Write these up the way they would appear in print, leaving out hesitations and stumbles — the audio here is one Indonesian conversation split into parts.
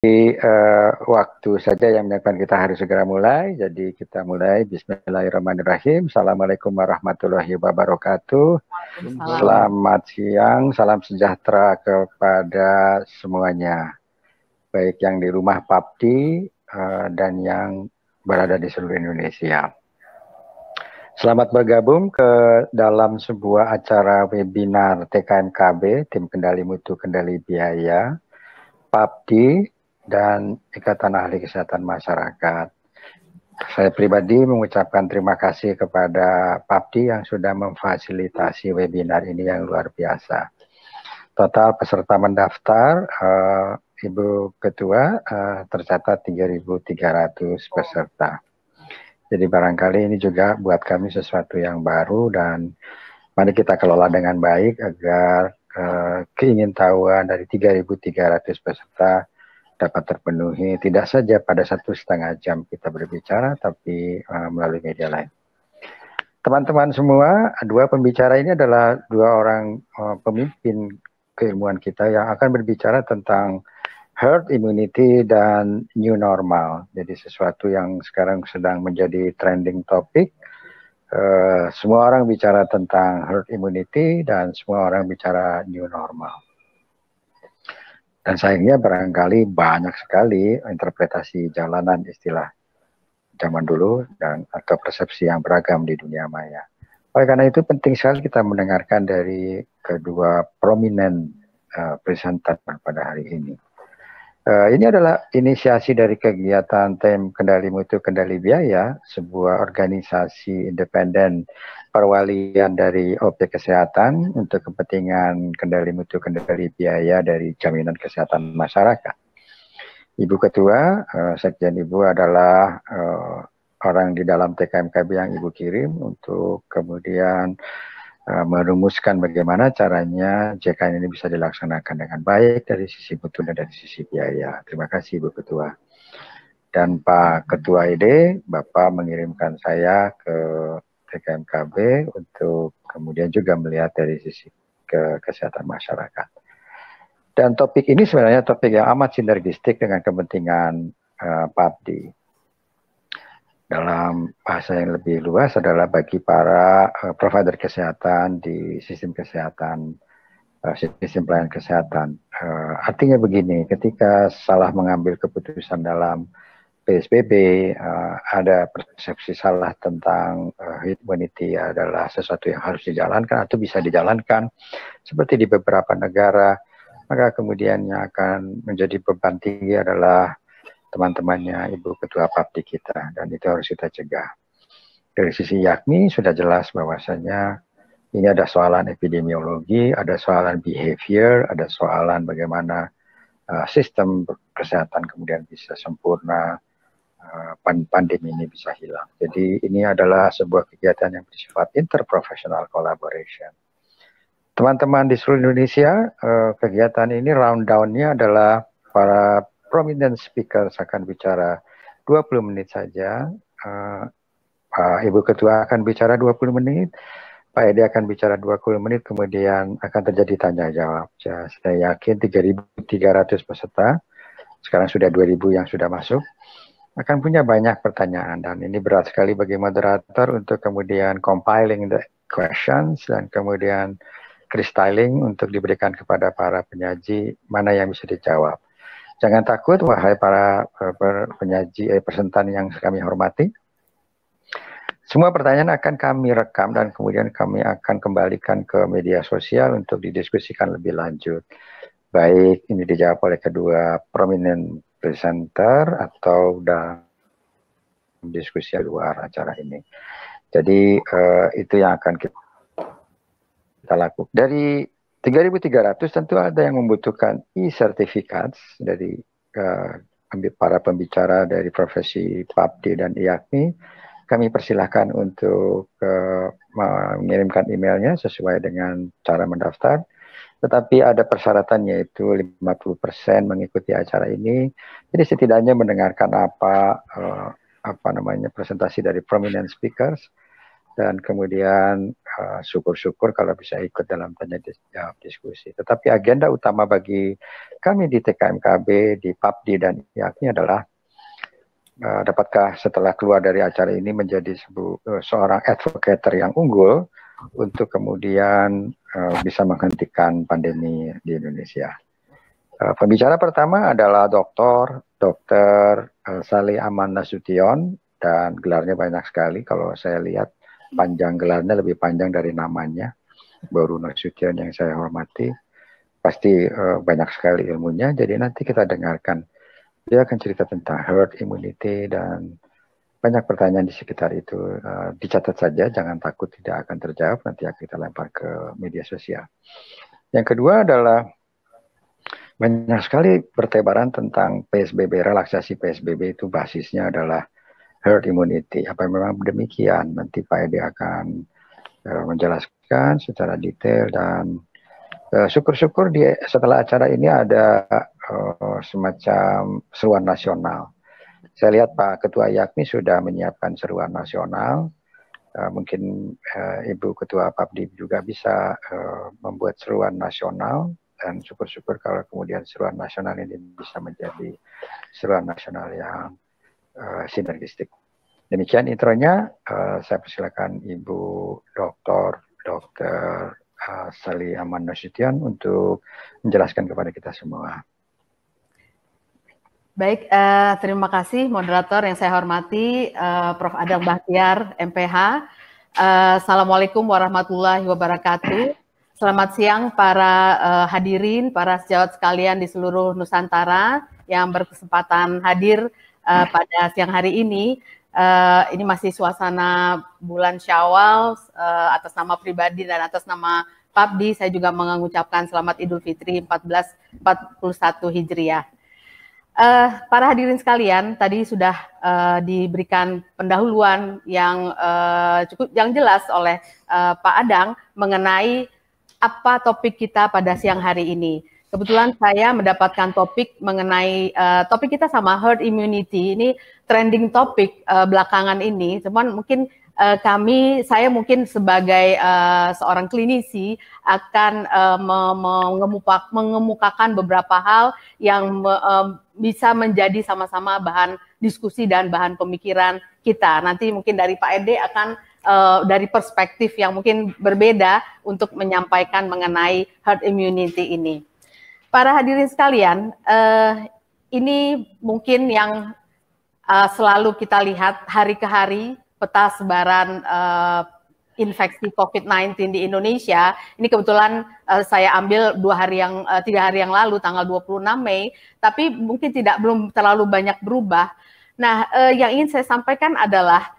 Waktu saja yang menyebabkan kita harus segera mulai. Jadi kita mulai. Bismillahirrahmanirrahim. Assalamualaikum warahmatullahi wabarakatuh. Selamat siang, salam sejahtera kepada semuanya. Baik yang di rumah PAPDI dan yang berada di seluruh Indonesia. Selamat bergabung ke dalam sebuah acara webinar TKMKB, Tim Kendali Mutu Kendali Biaya, PAPDI, dan Ikatan Ahli Kesehatan Masyarakat. Saya pribadi mengucapkan terima kasih kepada PAPDI yang sudah memfasilitasi webinar ini yang luar biasa. Total peserta mendaftar, Ibu Ketua, tercatat 3.300 peserta. Jadi barangkali ini juga buat kami sesuatu yang baru dan mari kita kelola dengan baik agar keingintahuan dari 3.300 peserta dapat terpenuhi, tidak saja pada 1,5 jam kita berbicara, tapi melalui media lain. Teman-teman semua, dua pembicara ini adalah dua orang pemimpin keilmuan kita yang akan berbicara tentang herd immunity dan new normal. Jadi sesuatu yang sekarang sedang menjadi trending topik. Semua orang bicara tentang herd immunity dan semua orang bicara new normal. Dan sayangnya barangkali banyak sekali interpretasi jalanan istilah zaman dulu dan atau persepsi yang beragam di dunia maya. Oleh karena itu penting sekali kita mendengarkan dari kedua prominent presenter pada hari ini. Ini adalah inisiasi dari kegiatan Tim Kendali Mutu Kendali Biaya, sebuah organisasi independen perwalian dari OP Kesehatan untuk kepentingan kendali mutu kendali biaya dari jaminan kesehatan masyarakat. Ibu Ketua, Sekjen Ibu adalah orang di dalam TKMKB yang Ibu kirim untuk kemudian merumuskan bagaimana caranya JKN ini bisa dilaksanakan dengan baik dari sisi mutu dan dari sisi biaya. Terima kasih Ibu Ketua. Dan Pak Ketua ID, Bapak mengirimkan saya ke TKMKB untuk kemudian juga melihat dari sisi kesehatan masyarakat. Dan topik ini sebenarnya topik yang amat sinergistik dengan kepentingan PAPDI. Dalam bahasa yang lebih luas adalah bagi para provider kesehatan di sistem kesehatan, sistem pelayanan kesehatan. Artinya begini, ketika salah mengambil keputusan dalam PSBB, ada persepsi salah tentang herd immunity adalah sesuatu yang harus dijalankan atau bisa dijalankan, seperti di beberapa negara, maka kemudian yang akan menjadi beban tinggi adalah teman-temannya Ibu Ketua PAPDI kita, dan itu harus kita cegah. Dari sisi yakni sudah jelas bahwasanya ini ada soalan epidemiologi, ada soalan behavior, ada soalan bagaimana sistem kesehatan kemudian bisa sempurna, pandemi ini bisa hilang. Jadi ini adalah sebuah kegiatan yang bersifat interprofessional collaboration. Teman-teman di seluruh Indonesia, kegiatan ini rundown-nya adalah para prominent speaker akan bicara 20 menit saja. Pak Ibu Ketua akan bicara 20 menit, Pak Edi akan bicara 20 menit, kemudian akan terjadi tanya jawab. Saya yakin 3.300 peserta, sekarang sudah 2.000 yang sudah masuk, akan punya banyak pertanyaan. Dan ini berat sekali bagi moderator untuk kemudian compiling the questions dan kemudian crystalling untuk diberikan kepada para penyaji mana yang bisa dijawab. Jangan takut, wahai para penyaji, presentan yang kami hormati. Semua pertanyaan akan kami rekam dan kemudian kami akan kembalikan ke media sosial untuk didiskusikan lebih lanjut. Baik ini dijawab oleh kedua prominent presenter atau dalam diskusi luar acara ini. Jadi itu yang akan kita lakukan. Dari 3.300 tentu ada yang membutuhkan e-sertifikat dari para pembicara dari profesi PAPDI dan IAKMI. Kami persilahkan untuk mengirimkan emailnya sesuai dengan cara mendaftar. Tetapi ada persyaratan yaitu 50% mengikuti acara ini. Jadi setidaknya mendengarkan presentasi dari prominent speakers dan kemudian syukur-syukur kalau bisa ikut dalam tanya jawab diskusi. Tetapi agenda utama bagi kami di TKMKB, di PAPDI dan IAKMI adalah dapatkah setelah keluar dari acara ini menjadi seorang advocator yang unggul untuk kemudian bisa menghentikan pandemi di Indonesia. Pembicara pertama adalah Dr. Salih Aman Nasution, dan gelarnya banyak sekali. Kalau saya lihat panjang gelarnya lebih panjang dari namanya, Baru Nasution yang saya hormati. Pasti banyak sekali ilmunya, jadi nanti kita dengarkan. Dia akan cerita tentang herd immunity dan banyak pertanyaan di sekitar itu. Dicatat saja, jangan takut tidak akan terjawab, nanti akan kita lempar ke media sosial. Yang kedua adalah banyak sekali bertebaran tentang PSBB, relaksasi PSBB itu basisnya adalah herd immunity. Apa memang demikian? Nanti Pak Edi akan menjelaskan secara detail, dan syukur-syukur setelah acara ini ada semacam seruan nasional. Saya lihat Pak Ketua IAKMI sudah menyiapkan seruan nasional. Mungkin Ibu Ketua PAPDI juga bisa membuat seruan nasional, dan syukur-syukur kalau kemudian seruan nasional ini bisa menjadi seruan nasional yang sinergistik. Demikian intronya, saya persilakan Ibu Dr. Salih Aman Nasution untuk menjelaskan kepada kita semua. Baik, terima kasih moderator yang saya hormati, Prof. Adel Bahtiar, MPH. Assalamualaikum warahmatullahi wabarakatuh. Selamat siang para hadirin, para sejawat sekalian di seluruh Nusantara yang berkesempatan hadir pada siang hari ini. Ini masih suasana bulan Syawal, atas nama pribadi dan atas nama PAPDI, saya juga mengucapkan selamat Idul Fitri 1441 Hijriah. Para hadirin sekalian, tadi sudah diberikan pendahuluan yang yang jelas oleh Pak Adang mengenai apa topik kita pada siang hari ini. Kebetulan saya mendapatkan topik mengenai topik kita sama herd immunity, ini trending topik belakangan ini. Cuman mungkin saya mungkin sebagai seorang klinisi akan mengemukakan beberapa hal yang bisa menjadi sama-sama bahan diskusi dan bahan pemikiran kita. Nanti mungkin dari Pak Ede akan dari perspektif yang mungkin berbeda untuk menyampaikan mengenai herd immunity ini. Para hadirin sekalian, ini mungkin yang selalu kita lihat hari ke hari, peta sebaran infeksi COVID-19 di Indonesia. Ini kebetulan saya ambil 3 hari yang lalu, tanggal 26 Mei, tapi mungkin belum terlalu banyak berubah. Nah, yang ingin saya sampaikan adalah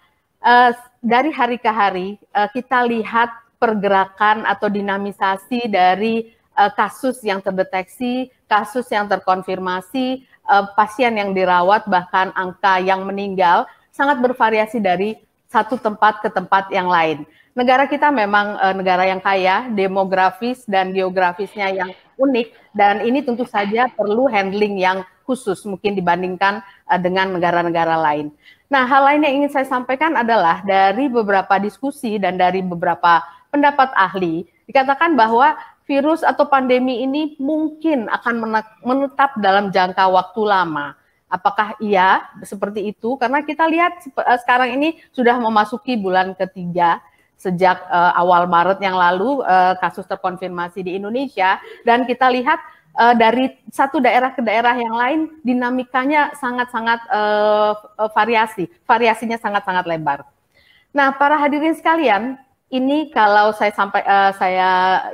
dari hari ke hari kita lihat pergerakan atau dinamisasi dari kasus yang terdeteksi, kasus yang terkonfirmasi, pasien yang dirawat, bahkan angka yang meninggal sangat bervariasi dari satu tempat ke tempat yang lain. Negara kita memang negara yang kaya, demografis dan geografisnya yang unik, dan ini tentu saja perlu handling yang khusus mungkin dibandingkan dengan negara-negara lain. Nah, hal lain yang ingin saya sampaikan adalah dari beberapa diskusi dan dari beberapa pendapat ahli, dikatakan bahwa virus atau pandemi ini mungkin akan menetap dalam jangka waktu lama. Apakah iya seperti itu? Karena kita lihat sekarang ini sudah memasuki bulan ketiga sejak awal Maret yang lalu kasus terkonfirmasi di Indonesia, dan kita lihat dari satu daerah ke daerah yang lain dinamikanya sangat-sangat variasinya sangat-sangat lebar. Nah, para hadirin sekalian, ini kalau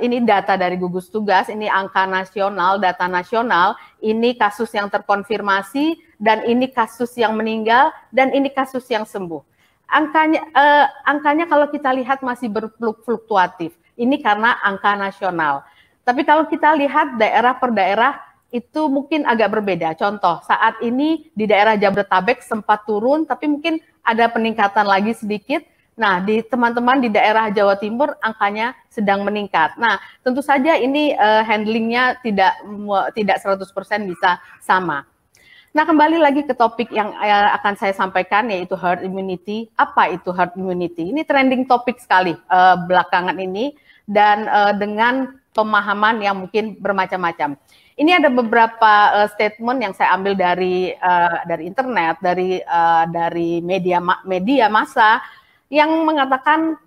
ini data dari gugus tugas, ini angka nasional, data nasional, ini kasus yang terkonfirmasi, dan ini kasus yang meninggal, dan ini kasus yang sembuh. Angkanya kalau kita lihat masih berfluktuatif. Ini karena angka nasional. Tapi kalau kita lihat daerah per daerah itu mungkin agak berbeda. Contoh, saat ini di daerah Jabodetabek sempat turun, tapi mungkin ada peningkatan lagi sedikit. Nah, di teman-teman di daerah Jawa Timur angkanya sedang meningkat. Nah, tentu saja ini handlingnya tidak 100% bisa sama. Nah, kembali lagi ke topik yang akan saya sampaikan, yaitu herd immunity. Apa itu herd immunity? Ini trending topik sekali belakangan ini, dan dengan pemahaman yang mungkin bermacam-macam. Ini ada beberapa statement yang saya ambil dari internet, dari media massa yang mengatakan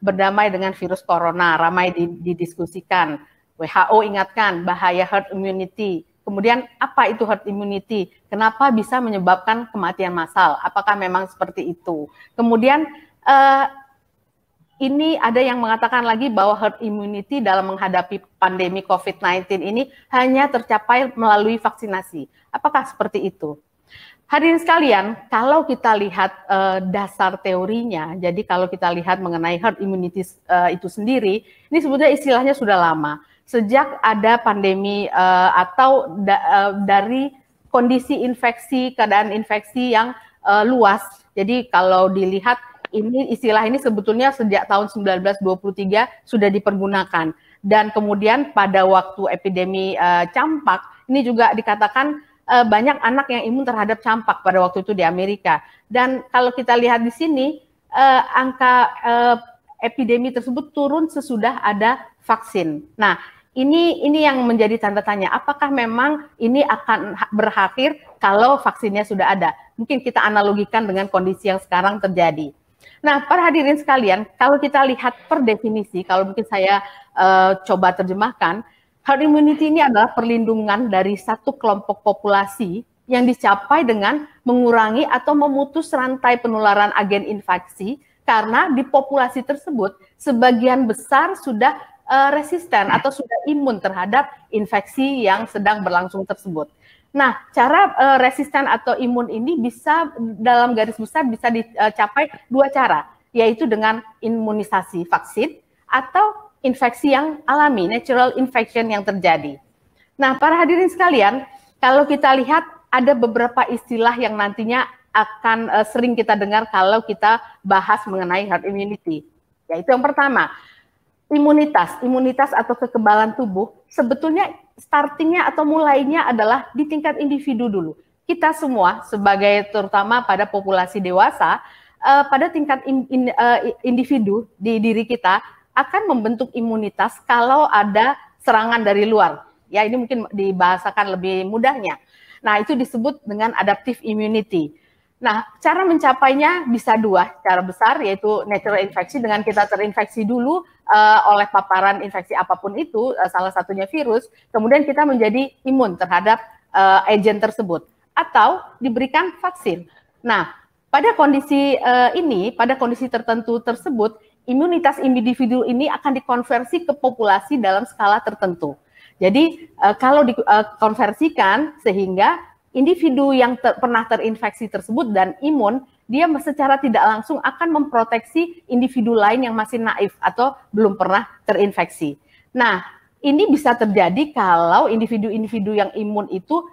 berdamai dengan virus corona, ramai didiskusikan. WHO ingatkan bahaya herd immunity. Kemudian apa itu herd immunity? Kenapa bisa menyebabkan kematian massal? Apakah memang seperti itu? Kemudian ini ada yang mengatakan lagi bahwa herd immunity dalam menghadapi pandemi COVID-19 ini hanya tercapai melalui vaksinasi. Apakah seperti itu? Hadirin sekalian, kalau kita lihat dasar teorinya, jadi kalau kita lihat mengenai herd immunity itu sendiri, ini sebetulnya istilahnya sudah lama. Sejak ada pandemi atau dari kondisi infeksi, keadaan infeksi yang luas. Jadi kalau dilihat ini istilah ini sebetulnya sejak tahun 1923 sudah dipergunakan. Dan kemudian pada waktu epidemi campak, ini juga dikatakan banyak anak yang imun terhadap campak pada waktu itu di Amerika. Dan kalau kita lihat di sini, angka epidemi tersebut turun sesudah ada vaksin. Nah, ini yang menjadi tanda tanya, apakah memang ini akan berakhir kalau vaksinnya sudah ada? Mungkin kita analogikan dengan kondisi yang sekarang terjadi. Nah, para hadirin sekalian, kalau kita lihat per definisi, kalau mungkin saya coba terjemahkan, herd immunity ini adalah perlindungan dari satu kelompok populasi yang dicapai dengan mengurangi atau memutus rantai penularan agen infeksi, karena di populasi tersebut sebagian besar sudah resisten atau sudah imun terhadap infeksi yang sedang berlangsung tersebut. Nah, cara resisten atau imun ini bisa dalam garis besar bisa dicapai dua cara, yaitu dengan imunisasi vaksin atau infeksi yang alami, natural infection yang terjadi. Nah, para hadirin sekalian, kalau kita lihat ada beberapa istilah yang nantinya akan sering kita dengar kalau kita bahas mengenai herd immunity. Yaitu yang pertama, imunitas atau kekebalan tubuh sebetulnya startingnya atau mulainya adalah di tingkat individu dulu. Kita semua sebagai terutama pada populasi dewasa, pada tingkat individu di diri kita akan membentuk imunitas kalau ada serangan dari luar. Ya, ini mungkin dibahasakan lebih mudahnya. Nah, itu disebut dengan adaptive immunity. Nah, cara mencapainya bisa dua cara besar, yaitu natural infeksi, dengan kita terinfeksi dulu oleh paparan infeksi apapun itu, salah satunya virus, kemudian kita menjadi imun terhadap agen tersebut, atau diberikan vaksin. Nah, pada kondisi pada kondisi tertentu tersebut, imunitas individu ini akan dikonversi ke populasi dalam skala tertentu. Jadi kalau dikonversikan sehingga individu yang pernah terinfeksi tersebut dan imun, dia secara tidak langsung akan memproteksi individu lain yang masih naif atau belum pernah terinfeksi. Nah, ini bisa terjadi kalau individu-individu yang imun itu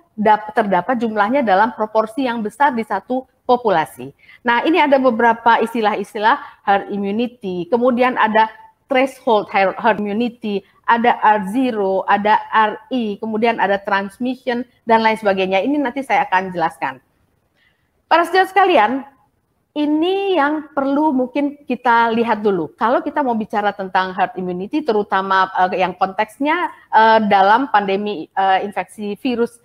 terdapat jumlahnya dalam proporsi yang besar di satu populasi. Nah, ini ada beberapa istilah-istilah herd immunity, kemudian ada threshold herd immunity, ada R0, ada RI, kemudian ada transmission, dan lain sebagainya. Ini nanti saya akan jelaskan. Para saudara sekalian, ini yang perlu mungkin kita lihat dulu. Kalau kita mau bicara tentang herd immunity, terutama yang konteksnya dalam pandemi infeksi virus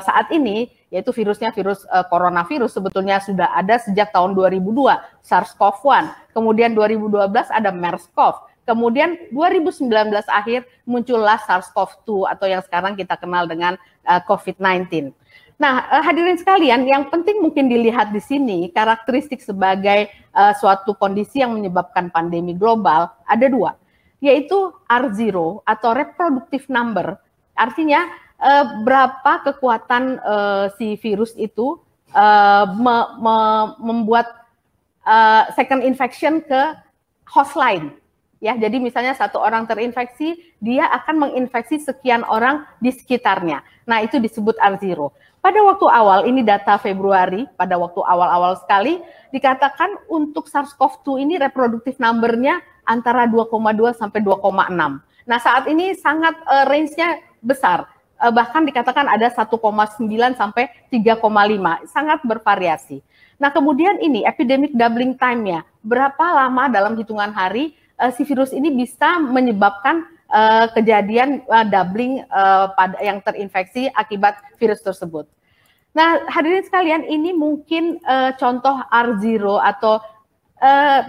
saat ini, yaitu virusnya virus coronavirus, sebetulnya sudah ada sejak tahun 2002, SARS-CoV-1. Kemudian 2012 ada MERS-CoV. Kemudian 2019 akhir muncullah SARS-CoV-2 atau yang sekarang kita kenal dengan COVID-19. Nah, hadirin sekalian, yang penting mungkin dilihat di sini karakteristik sebagai suatu kondisi yang menyebabkan pandemi global ada dua, yaitu R0 atau reproductive number, artinya berapa kekuatan si virus itu membuat second infection ke host lain. Ya, jadi misalnya satu orang terinfeksi, dia akan menginfeksi sekian orang di sekitarnya. Nah, itu disebut R0. Pada waktu awal, ini data Februari, pada waktu awal-awal sekali, dikatakan untuk SARS-CoV-2 ini reproductive number-nya antara 2,2 sampai 2,6. Nah, saat ini sangat range-nya besar. bahkan dikatakan ada 1,9 sampai 3,5, sangat bervariasi. Nah, kemudian ini epidemic doubling time-nya, berapa lama dalam hitungan hari si virus ini bisa menyebabkan kejadian doubling pada yang terinfeksi akibat virus tersebut. Nah, hadirin sekalian, ini mungkin contoh R0 atau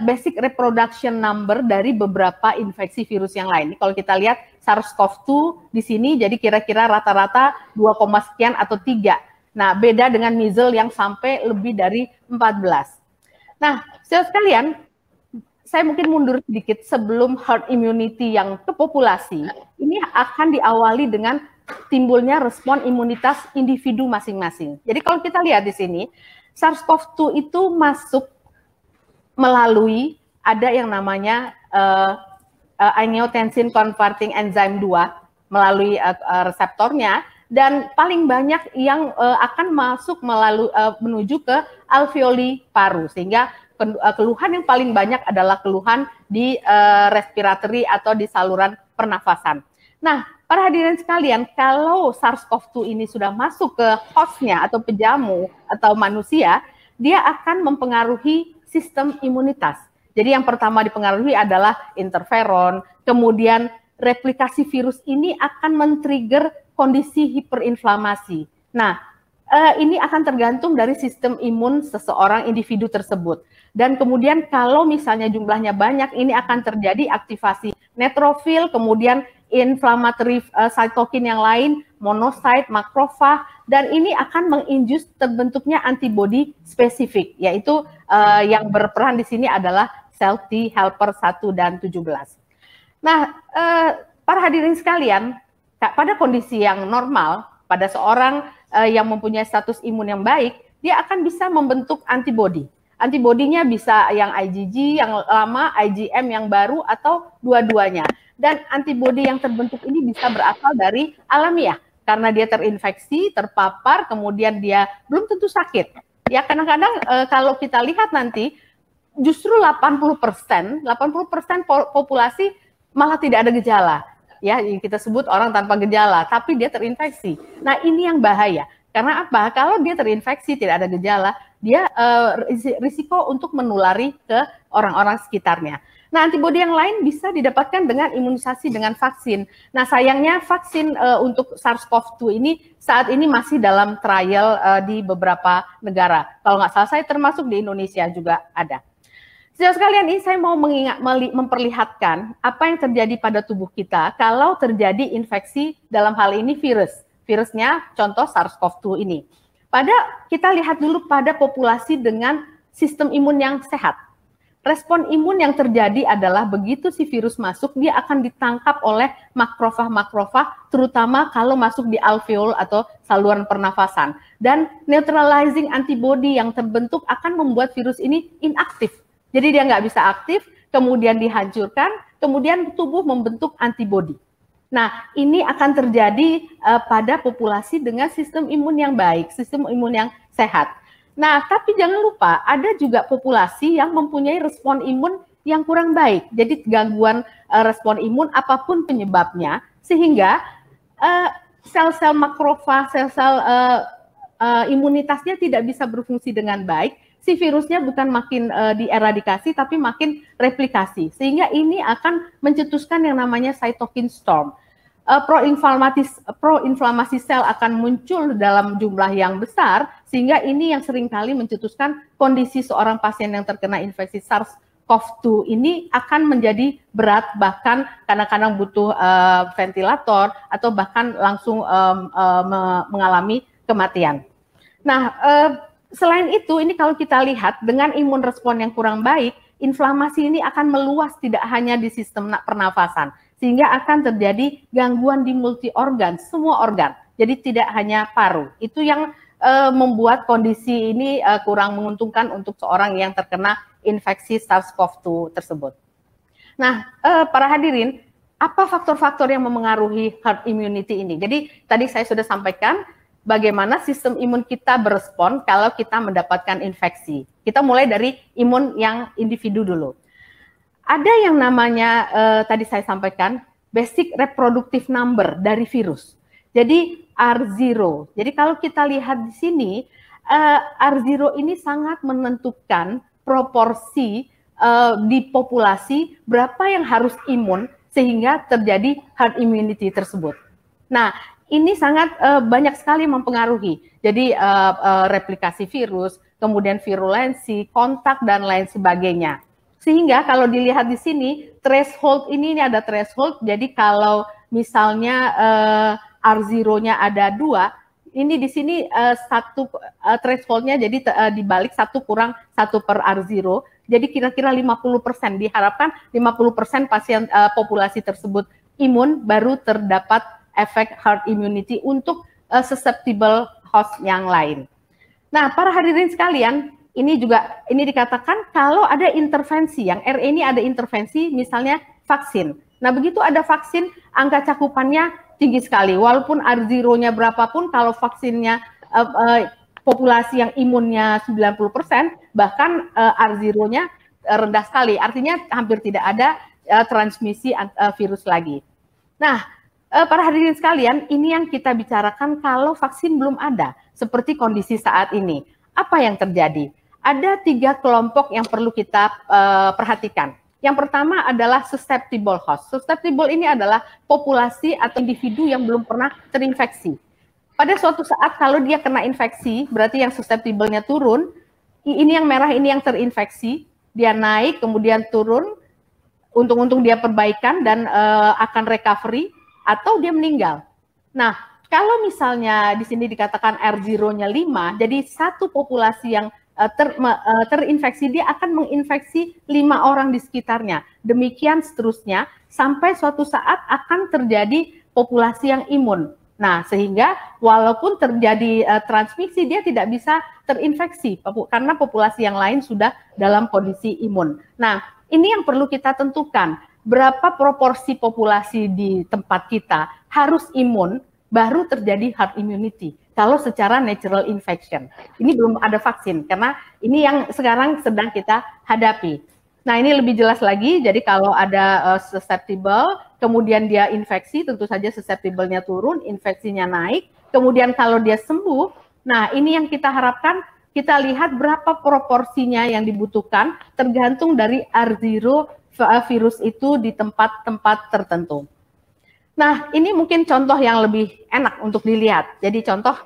basic reproduction number dari beberapa infeksi virus yang lain. Kalau kita lihat SARS-CoV-2 di sini, jadi kira-kira rata-rata 2, sekian atau 3. Nah, beda dengan measles yang sampai lebih dari 14. Nah, saudara sekalian, saya mungkin mundur sedikit sebelum herd immunity yang ke populasi, ini akan diawali dengan timbulnya respon imunitas individu masing-masing. Jadi kalau kita lihat di sini, SARS-CoV-2 itu masuk melalui ada yang namanya angiotensin converting enzyme 2 melalui reseptornya, dan paling banyak yang akan masuk melalui menuju ke alveoli paru, sehingga keluhan yang paling banyak adalah keluhan di respiratory atau di saluran pernafasan. Nah, para hadirin sekalian, kalau SARS-CoV-2 ini sudah masuk ke hostnya atau pejamu atau manusia, dia akan mempengaruhi sistem imunitas. Jadi yang pertama dipengaruhi adalah interferon, kemudian replikasi virus ini akan men-trigger kondisi hiperinflamasi. Nah, ini akan tergantung dari sistem imun seseorang individu tersebut. Dan kemudian kalau misalnya jumlahnya banyak, ini akan terjadi aktivasi neutrofil, kemudian inflammatory cytokine yang lain, monocyte, makrofag, dan ini akan menginduce terbentuknya antibodi spesifik, yaitu yang berperan di sini adalah sel T helper 1 dan 17. Nah, para hadirin sekalian, pada kondisi yang normal, pada seorang yang mempunyai status imun yang baik, dia akan bisa membentuk antibodi. Antibodinya bisa yang IgG yang lama, IgM yang baru, atau dua-duanya. Dan antibodi yang terbentuk ini bisa berasal dari alamiah, karena dia terinfeksi, terpapar, kemudian dia belum tentu sakit. Ya, kadang-kadang kalau kita lihat nanti, justru 80% populasi malah tidak ada gejala. Ya, kita sebut orang tanpa gejala, tapi dia terinfeksi. Nah, ini yang bahaya. Karena apa? Kalau dia terinfeksi, tidak ada gejala, dia risiko untuk menulari ke orang-orang sekitarnya. Nah, antibodi yang lain bisa didapatkan dengan imunisasi dengan vaksin. Nah, sayangnya vaksin untuk SARS-CoV-2 ini saat ini masih dalam trial di beberapa negara. Kalau nggak salah, saya termasuk di Indonesia juga ada. Saudara sekalian, ini saya mau memperlihatkan apa yang terjadi pada tubuh kita kalau terjadi infeksi, dalam hal ini virus. Virusnya contoh SARS-CoV-2 ini. Kita lihat dulu pada populasi dengan sistem imun yang sehat. Respon imun yang terjadi adalah begitu si virus masuk, dia akan ditangkap oleh makrofag, terutama kalau masuk di alveol atau saluran pernafasan. Dan neutralizing antibody yang terbentuk akan membuat virus ini inaktif. Jadi dia nggak bisa aktif, kemudian dihancurkan, kemudian tubuh membentuk antibody. Nah, ini akan terjadi pada populasi dengan sistem imun yang baik, sistem imun yang sehat. Nah, tapi jangan lupa, ada juga populasi yang mempunyai respon imun yang kurang baik. Jadi gangguan respon imun apapun penyebabnya, sehingga sel-sel makrofag, sel-sel imunitasnya tidak bisa berfungsi dengan baik. Si virusnya bukan makin dieradikasi, tapi makin replikasi. Sehingga ini akan mencetuskan yang namanya cytokine storm. Proinflamasi sel akan muncul dalam jumlah yang besar, sehingga ini yang seringkali mencetuskan kondisi seorang pasien yang terkena infeksi SARS-CoV-2 ini akan menjadi berat, bahkan kadang-kadang butuh ventilator, atau bahkan langsung mengalami kematian. Nah, selain itu, ini kalau kita lihat dengan imun respon yang kurang baik, inflamasi ini akan meluas tidak hanya di sistem pernafasan, sehingga akan terjadi gangguan di multi organ, semua organ. Jadi tidak hanya paru. Itu yang membuat kondisi ini kurang menguntungkan untuk seorang yang terkena infeksi SARS-CoV-2 tersebut. Nah, para hadirin, apa faktor-faktor yang memengaruhi herd immunity ini? Jadi tadi saya sudah sampaikan bagaimana sistem imun kita berespon kalau kita mendapatkan infeksi. Kita mulai dari imun yang individu dulu. Ada yang namanya tadi saya sampaikan basic reproductive number dari virus. Jadi R0. Jadi kalau kita lihat di sini, R0 ini sangat menentukan proporsi di populasi berapa yang harus imun sehingga terjadi herd immunity tersebut. Nah, ini sangat banyak sekali mempengaruhi. Jadi replikasi virus, kemudian virulensi, kontak, dan lain sebagainya. Sehingga kalau dilihat di sini, threshold ini ada threshold, jadi kalau misalnya R0-nya ada 2, ini di sini threshold-nya jadi dibalik 1 kurang 1 per R0, jadi kira-kira 50%, diharapkan 50% pasien populasi tersebut imun, baru terdapat efek herd immunity untuk susceptible host yang lain. Nah, para hadirin sekalian, ini dikatakan kalau ada intervensi, yang RE ini ada intervensi, misalnya vaksin. Nah, begitu ada vaksin, angka cakupannya tinggi sekali. Walaupun R0-nya berapapun, kalau vaksinnya populasi yang imunnya 90%, bahkan R0-nya rendah sekali. Artinya hampir tidak ada transmisi virus lagi. Nah, para hadirin sekalian, ini yang kita bicarakan kalau vaksin belum ada, seperti kondisi saat ini. Apa yang terjadi? Ada 3 kelompok yang perlu kita perhatikan. Yang pertama adalah susceptible host. Susceptible ini adalah populasi atau individu yang belum pernah terinfeksi. Pada suatu saat kalau dia kena infeksi, berarti yang susceptible-nya turun, ini yang merah ini yang terinfeksi, dia naik, kemudian turun, untung-untung dia perbaikan dan akan recovery, atau dia meninggal. Nah, kalau misalnya di sini dikatakan R0-nya 5, jadi satu populasi yang terinfeksi, dia akan menginfeksi 5 orang di sekitarnya. Demikian seterusnya, sampai suatu saat akan terjadi populasi yang imun. Nah, sehingga walaupun terjadi transmisi, dia tidak bisa terinfeksi, karena populasi yang lain sudah dalam kondisi imun. Nah, ini yang perlu kita tentukan. Berapa proporsi populasi di tempat kita harus imun, baru terjadi herd immunity. Kalau secara natural infection. Ini belum ada vaksin, karena ini yang sekarang sedang kita hadapi. Nah, ini lebih jelas lagi, jadi kalau ada susceptible, kemudian dia infeksi, tentu saja susceptible-nya turun, infeksinya naik, kemudian kalau dia sembuh, nah ini yang kita harapkan, kita lihat berapa proporsinya yang dibutuhkan, tergantung dari R0 virus itu di tempat-tempat tertentu. Nah, ini mungkin contoh yang lebih enak untuk dilihat. Jadi contoh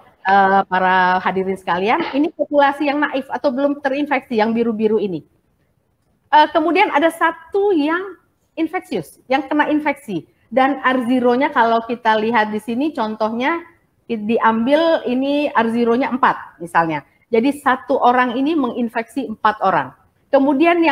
para hadirin sekalian, ini populasi yang naif atau belum terinfeksi, yang biru-biru ini. Kemudian ada satu yang infeksius, yang kena infeksi. Dan R0-nya kalau kita lihat di sini contohnya diambil ini R0-nya 4 misalnya. Jadi satu orang ini menginfeksi 4 orang. Kemudian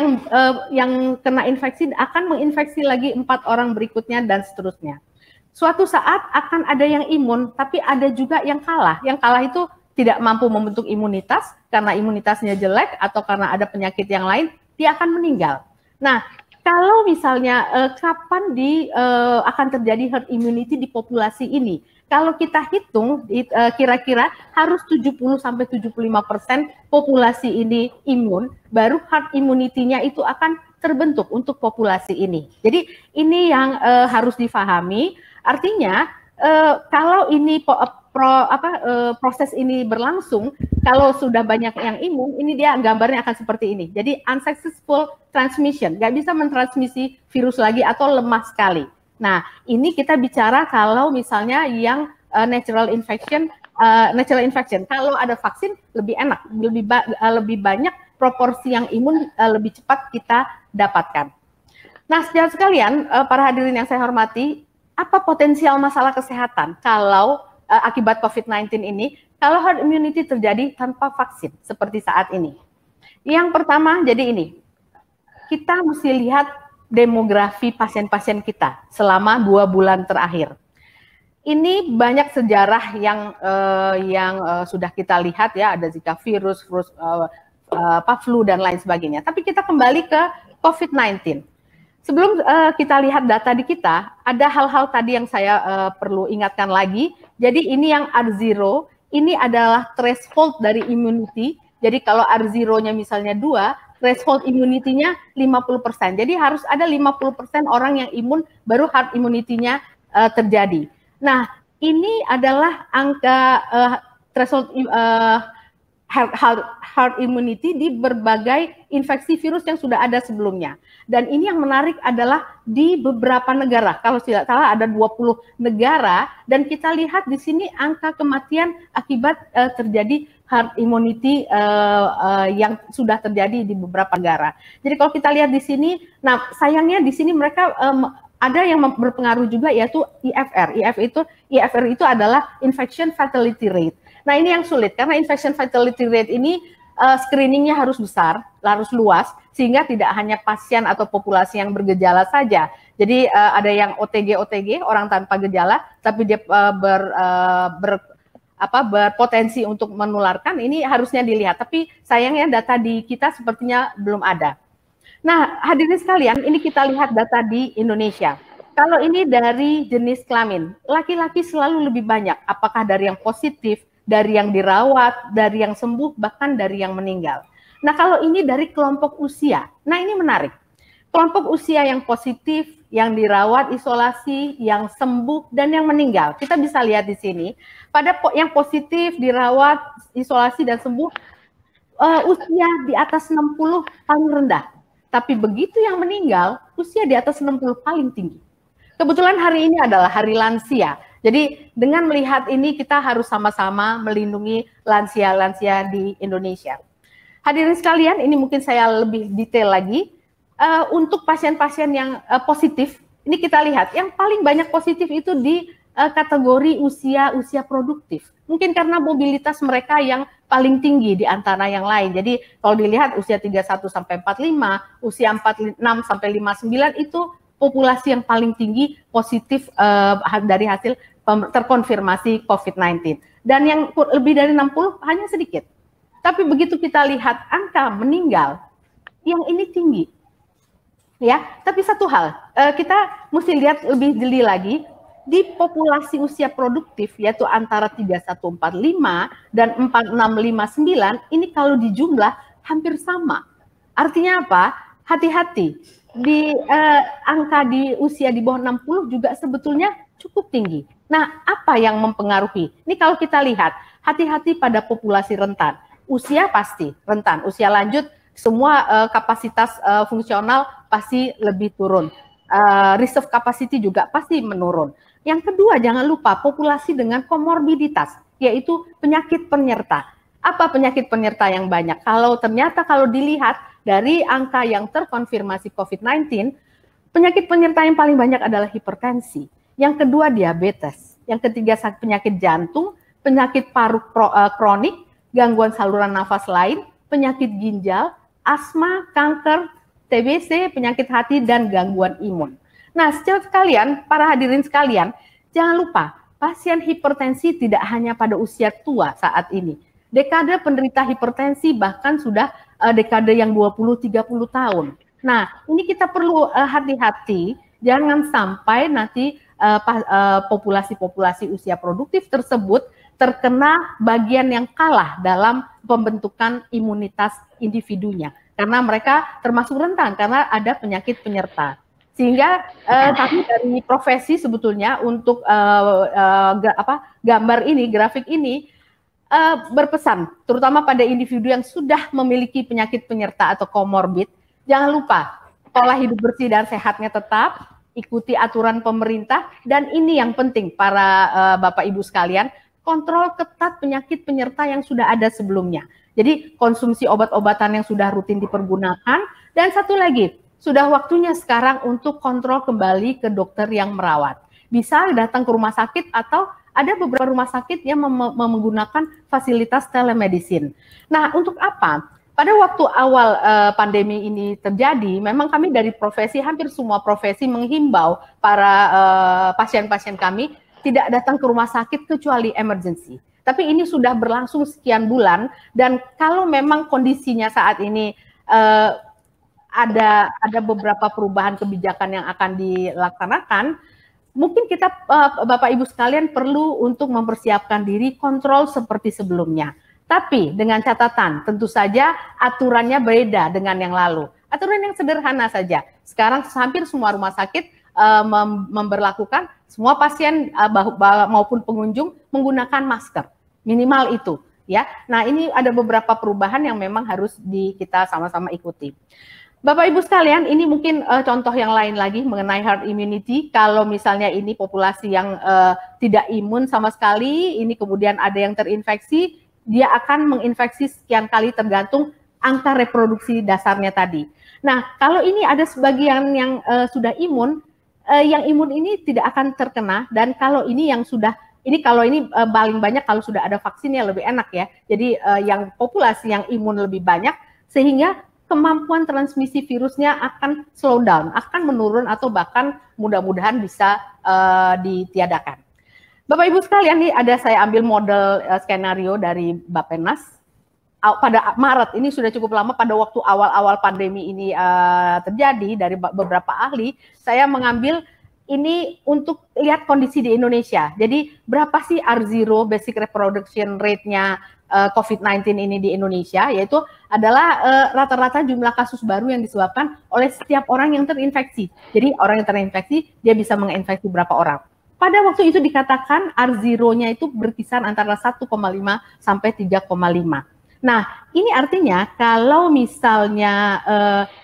yang kena infeksi akan menginfeksi lagi 4 orang berikutnya dan seterusnya. Suatu saat akan ada yang imun, tapi ada juga yang kalah. Yang kalah itu tidak mampu membentuk imunitas karena imunitasnya jelek atau karena ada penyakit yang lain, dia akan meninggal. Nah, kalau misalnya kapan akan terjadi herd immunity di populasi ini? Kalau kita hitung kira-kira harus 70-75% populasi ini imun, baru herd immunity-nya itu akan terbentuk untuk populasi ini. Jadi ini yang harus difahami. Artinya kalau ini proses ini berlangsung, kalau sudah banyak yang imun, ini dia gambarnya akan seperti ini. Jadi unsuccessful transmission, nggak bisa mentransmisi virus lagi atau lemah sekali. Nah, ini kita bicara kalau misalnya yang natural infection. Kalau ada vaksin lebih enak, lebih banyak proporsi yang imun lebih cepat kita dapatkan. Nah, saudara sekalian, para hadirin yang saya hormati, apa potensial masalah kesehatan kalau akibat COVID-19 ini, kalau herd immunity terjadi tanpa vaksin seperti saat ini? Yang pertama, jadi ini, kita mesti lihat demografi pasien-pasien kita selama 2 bulan terakhir. Ini banyak sejarah yang sudah kita lihat ya, ada Zika virus, flu dan lain sebagainya. Tapi kita kembali ke COVID-19. Sebelum kita lihat data di kita, ada hal-hal tadi yang saya perlu ingatkan lagi. Jadi ini yang R0, ini adalah threshold dari immunity. Jadi kalau R0-nya misalnya 2, threshold immunity-nya 50%. Jadi harus ada 50% orang yang imun, baru herd immunity-nya terjadi. Nah, ini adalah angka threshold herd immunity di berbagai infeksi virus yang sudah ada sebelumnya. Dan ini yang menarik adalah di beberapa negara. Kalau tidak salah ada 20 negara, dan kita lihat di sini angka kematian akibat terjadi herd immunity yang sudah terjadi di beberapa negara. Jadi kalau kita lihat di sini, nah sayangnya di sini mereka ada yang berpengaruh juga, yaitu IFR. IFR itu adalah infection fatality rate. Nah ini yang sulit, karena infection fatality rate ini screeningnya harus besar, harus luas, sehingga tidak hanya pasien atau populasi yang bergejala saja. Jadi ada yang OTG, orang tanpa gejala, tapi dia berpotensi untuk menularkan, ini harusnya dilihat. Tapi sayangnya data di kita sepertinya belum ada. Nah hadirin sekalian, ini kita lihat data di Indonesia. Kalau ini dari jenis kelamin, laki-laki selalu lebih banyak, apakah dari yang positif, dari yang dirawat, dari yang sembuh, bahkan dari yang meninggal. Nah kalau ini dari kelompok usia, nah ini menarik. Kelompok usia yang positif, yang dirawat, isolasi, yang sembuh, dan yang meninggal. Kita bisa lihat di sini, pada yang positif, dirawat, isolasi, dan sembuh, usia di atas 60 paling rendah. Tapi begitu yang meninggal, usia di atas 60 paling tinggi. Kebetulan hari ini adalah hari lansia. Jadi dengan melihat ini kita harus sama-sama melindungi lansia-lansia di Indonesia. Hadirin sekalian, ini mungkin saya lebih detail lagi. Untuk pasien-pasien yang positif, ini kita lihat yang paling banyak positif itu di kategori usia produktif. Mungkin karena mobilitas mereka yang paling tinggi di antara yang lain. Jadi kalau dilihat usia 31 sampai 45, usia 46 sampai 59 itu populasi yang paling tinggi positif dari hasil terkonfirmasi COVID-19. Dan yang lebih dari 60 hanya sedikit. Tapi begitu kita lihat angka meninggal, yang ini tinggi. Ya, tapi satu hal, kita mesti lihat lebih jeli lagi, di populasi usia produktif, yaitu antara 3145 dan 4659, ini kalau dijumlah hampir sama. Artinya apa? Hati-hati, di angka di usia di bawah 60 juga sebetulnya cukup tinggi. Nah, apa yang mempengaruhi? Ini kalau kita lihat, hati-hati pada populasi rentan. Usia pasti rentan, usia lanjut, semua kapasitas fungsional pasti lebih turun. Reserve capacity juga pasti menurun. Yang kedua, jangan lupa populasi dengan komorbiditas, yaitu penyakit penyerta. Apa penyakit penyerta yang banyak? Kalau dilihat dari angka yang terkonfirmasi COVID-19, penyakit penyerta yang paling banyak adalah hipertensi. Yang kedua diabetes, yang ketiga penyakit jantung, penyakit paru kronik, gangguan saluran nafas lain, penyakit ginjal, asma, kanker, TBC, penyakit hati, dan gangguan imun. Nah, para hadirin sekalian, jangan lupa pasien hipertensi tidak hanya pada usia tua saat ini. Dekade penderita hipertensi bahkan sudah dekade yang 20-30 tahun. Nah, ini kita perlu hati-hati, jangan sampai nanti populasi-populasi usia produktif tersebut terkena bagian yang kalah dalam pembentukan imunitas individunya. Karena mereka termasuk rentan, karena ada penyakit penyerta. Sehingga kami dari profesi sebetulnya untuk gambar ini, grafik ini, berpesan, terutama pada individu yang sudah memiliki penyakit penyerta atau komorbid, jangan lupa pola hidup bersih dan sehatnya tetap, ikuti aturan pemerintah, dan ini yang penting para Bapak Ibu sekalian, kontrol ketat penyakit penyerta yang sudah ada sebelumnya. Jadi konsumsi obat-obatan yang sudah rutin dipergunakan, dan satu lagi, sudah waktunya sekarang untuk kontrol kembali ke dokter yang merawat. Bisa datang ke rumah sakit atau ada beberapa rumah sakit yang menggunakan fasilitas telemedicine. Nah, untuk apa? Pada waktu awal pandemi ini terjadi, memang kami dari profesi, hampir semua profesi menghimbau para pasien-pasien kami tidak datang ke rumah sakit kecuali emergency. Tapi ini sudah berlangsung sekian bulan, dan kalau memang kondisinya saat ini ada beberapa perubahan kebijakan yang akan dilaksanakan, mungkin kita Bapak Ibu sekalian perlu untuk mempersiapkan diri kontrol seperti sebelumnya. Tapi dengan catatan, tentu saja aturannya beda dengan yang lalu. Aturan yang sederhana saja. Sekarang hampir semua rumah sakit memberlakukan semua pasien maupun pengunjung menggunakan masker, minimal itu ya. Nah, ini ada beberapa perubahan yang memang harus kita sama-sama ikuti. Bapak Ibu sekalian, ini mungkin contoh yang lain lagi mengenai herd immunity. Kalau misalnya ini populasi yang tidak imun sama sekali, ini kemudian ada yang terinfeksi, dia akan menginfeksi sekian kali tergantung angka reproduksi dasarnya tadi. Nah, kalau ini ada sebagian yang sudah imun, yang imun ini tidak akan terkena, dan kalau ini yang sudah, kalau ini paling banyak kalau sudah ada vaksinnya lebih enak ya. Jadi yang populasi yang imun lebih banyak, sehingga kemampuan transmisi virusnya akan slow down, akan menurun atau bahkan mudah-mudahan bisa ditiadakan. Bapak Ibu sekalian, nih ada saya ambil model skenario dari Bappenas. Pada Maret, ini sudah cukup lama, pada waktu awal-awal pandemi ini terjadi, dari beberapa ahli, saya mengambil ini untuk lihat kondisi di Indonesia. Jadi berapa sih R0 basic reproduction rate-nya COVID-19 ini di Indonesia, yaitu adalah rata-rata jumlah kasus baru yang disebabkan oleh setiap orang yang terinfeksi. Jadi orang yang terinfeksi, dia bisa menginfeksi berapa orang. Pada waktu itu dikatakan R0-nya itu berkisar antara 1,5 sampai 3,5. Nah, ini artinya kalau misalnya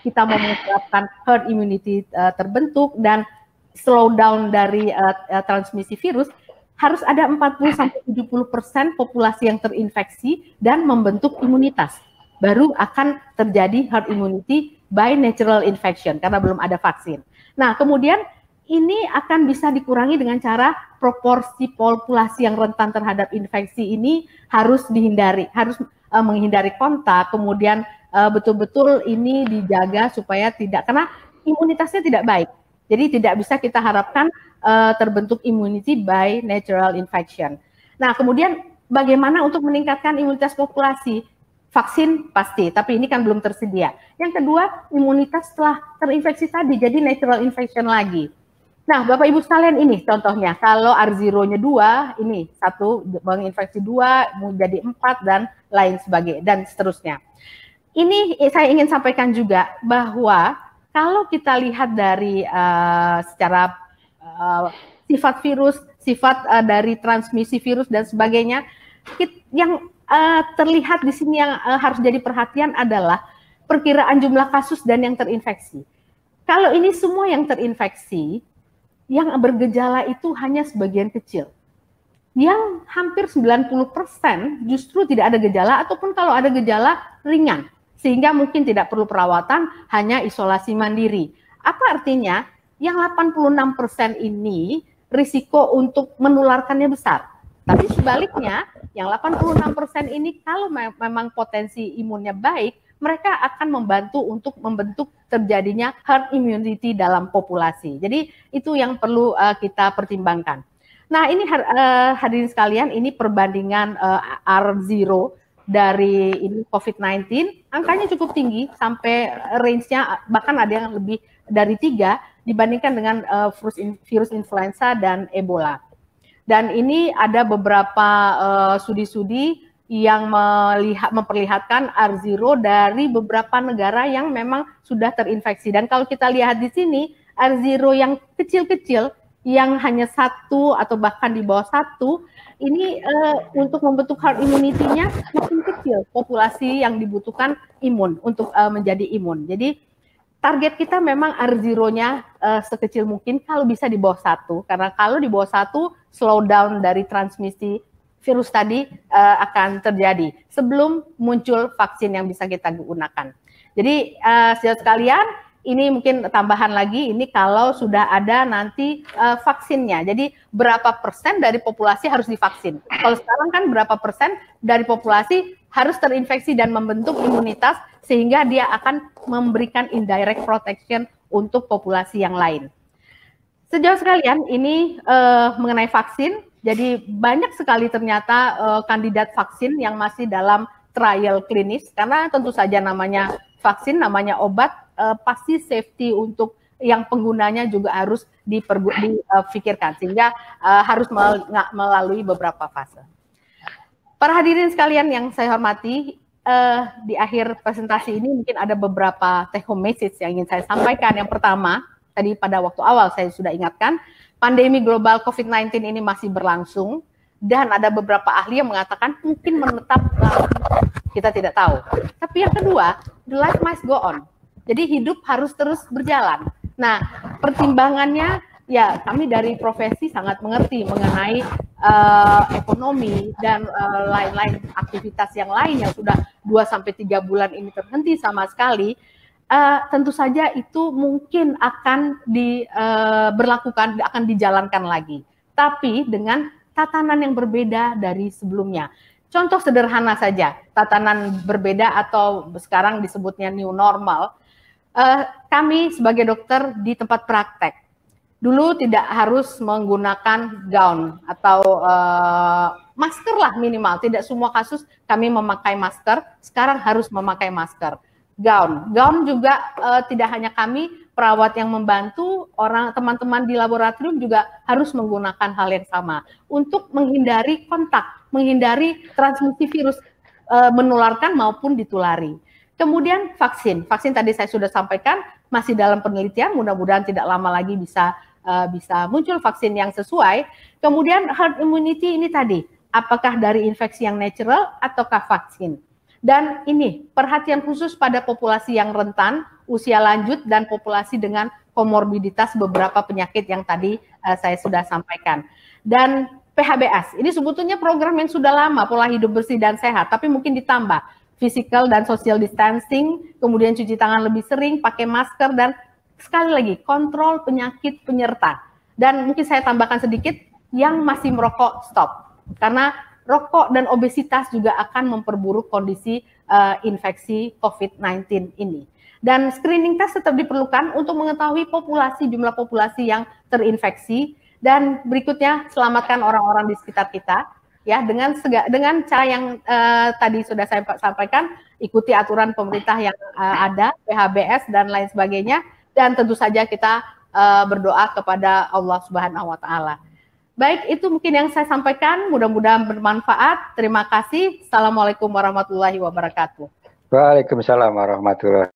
kita mau menerapkan herd immunity terbentuk dan slow down dari transmisi virus, harus ada 40-70% populasi yang terinfeksi dan membentuk imunitas. Baru akan terjadi herd immunity by natural infection, karena belum ada vaksin. Nah, kemudian ini akan bisa dikurangi dengan cara proporsi populasi yang rentan terhadap infeksi ini harus dihindari, harus menghindari kontak, kemudian betul-betul ini dijaga supaya tidak, karena imunitasnya tidak baik. Jadi tidak bisa kita harapkan terbentuk immunity by natural infection. Nah, kemudian bagaimana untuk meningkatkan imunitas populasi? Vaksin pasti, tapi ini kan belum tersedia. Yang kedua, imunitas setelah terinfeksi tadi, jadi natural infection lagi. Nah, Bapak Ibu sekalian, ini contohnya, kalau R0-nya 2, ini 1 menginfeksi 2, menjadi 4, dan lain sebagainya, dan seterusnya. Ini saya ingin sampaikan juga bahwa kalau kita lihat dari secara sifat virus, sifat dari transmisi virus dan sebagainya, yang terlihat di sini yang harus jadi perhatian adalah perkiraan jumlah kasus dan yang terinfeksi. Kalau ini semua yang terinfeksi, yang bergejala itu hanya sebagian kecil. Yang hampir 90% justru tidak ada gejala, ataupun kalau ada gejala ringan, sehingga mungkin tidak perlu perawatan, hanya isolasi mandiri. Apa artinya? Yang 86% ini risiko untuk menularkannya besar. Tapi sebaliknya, yang 86% ini kalau memang potensi imunnya baik, mereka akan membantu untuk membentuk terjadinya herd immunity dalam populasi. Jadi itu yang perlu kita pertimbangkan. Nah, ini hadirin sekalian, ini perbandingan R0 dari ini COVID-19, angkanya cukup tinggi, sampai range-nya bahkan ada yang lebih dari 3 dibandingkan dengan virus influenza dan Ebola. Dan ini ada beberapa studi-studi yang memperlihatkan R0 dari beberapa negara yang memang sudah terinfeksi. Dan kalau kita lihat di sini, R0 yang kecil-kecil, yang hanya 1 atau bahkan di bawah 1, ini untuk membentuk herd immunity-nya makin kecil, populasi yang dibutuhkan imun untuk menjadi imun. Jadi target kita memang R0-nya sekecil mungkin, kalau bisa di bawah 1, karena kalau di bawah 1, slow down dari transmisi virus tadi akan terjadi sebelum muncul vaksin yang bisa kita gunakan. Jadi saudara sekalian, ini mungkin tambahan lagi, ini kalau sudah ada nanti vaksinnya. Jadi berapa persen dari populasi harus divaksin? Kalau sekarang kan berapa persen dari populasi harus terinfeksi dan membentuk imunitas sehingga dia akan memberikan indirect protection untuk populasi yang lain. Sejauh sekalian, ini mengenai vaksin. Jadi banyak sekali ternyata kandidat vaksin yang masih dalam trial klinis, karena tentu saja namanya vaksin, namanya obat, pasti safety untuk yang penggunanya juga harus dipikirkan, sehingga harus melalui beberapa fase. Para hadirin sekalian yang saya hormati, di akhir presentasi ini mungkin ada beberapa take home message yang ingin saya sampaikan. Yang pertama, tadi pada waktu awal saya sudah ingatkan pandemi global COVID-19 ini masih berlangsung, dan ada beberapa ahli yang mengatakan mungkin menetap, kita tidak tahu. Tapi yang kedua, the life must go on. Jadi hidup harus terus berjalan. Nah, pertimbangannya ya kami dari profesi sangat mengerti mengenai ekonomi dan lain-lain aktivitas yang lain yang sudah 2-3 bulan ini terhenti sama sekali. Tentu saja itu mungkin akan diberlakukan, akan dijalankan lagi. Tapi dengan tatanan yang berbeda dari sebelumnya. Contoh sederhana saja, tatanan berbeda atau sekarang disebutnya new normal. Kami sebagai dokter di tempat praktek, dulu tidak harus menggunakan gown atau masker lah minimal. Tidak semua kasus kami memakai masker, sekarang harus memakai masker. Gown juga tidak hanya kami, perawat yang membantu, teman-teman di laboratorium juga harus menggunakan hal yang sama untuk menghindari kontak, menghindari transmisi virus menularkan maupun ditulari. Kemudian vaksin tadi saya sudah sampaikan masih dalam penelitian, mudah-mudahan tidak lama lagi bisa muncul vaksin yang sesuai. Kemudian herd immunity ini tadi, apakah dari infeksi yang natural ataukah vaksin? Dan ini perhatian khusus pada populasi yang rentan, usia lanjut, dan populasi dengan komorbiditas beberapa penyakit yang tadi saya sudah sampaikan. Dan PHBS, ini sebetulnya program yang sudah lama, pola hidup bersih dan sehat, tapi mungkin ditambah physical dan social distancing, kemudian cuci tangan lebih sering, pakai masker, dan sekali lagi kontrol penyakit penyerta. Dan mungkin saya tambahkan sedikit, yang masih merokok stop, karena rokok dan obesitas juga akan memperburuk kondisi infeksi COVID-19 ini. Dan screening test tetap diperlukan untuk mengetahui jumlah populasi yang terinfeksi. Dan berikutnya, selamatkan orang-orang di sekitar kita, ya, dengan cara yang tadi sudah saya sampaikan, ikuti aturan pemerintah yang ada, PHBS dan lain sebagainya, dan tentu saja kita berdoa kepada Allah Subhanahu wa Ta'ala. Baik, itu mungkin yang saya sampaikan, mudah-mudahan bermanfaat. Terima kasih. Assalamualaikum warahmatullahi wabarakatuh. Waalaikumsalam warahmatullahi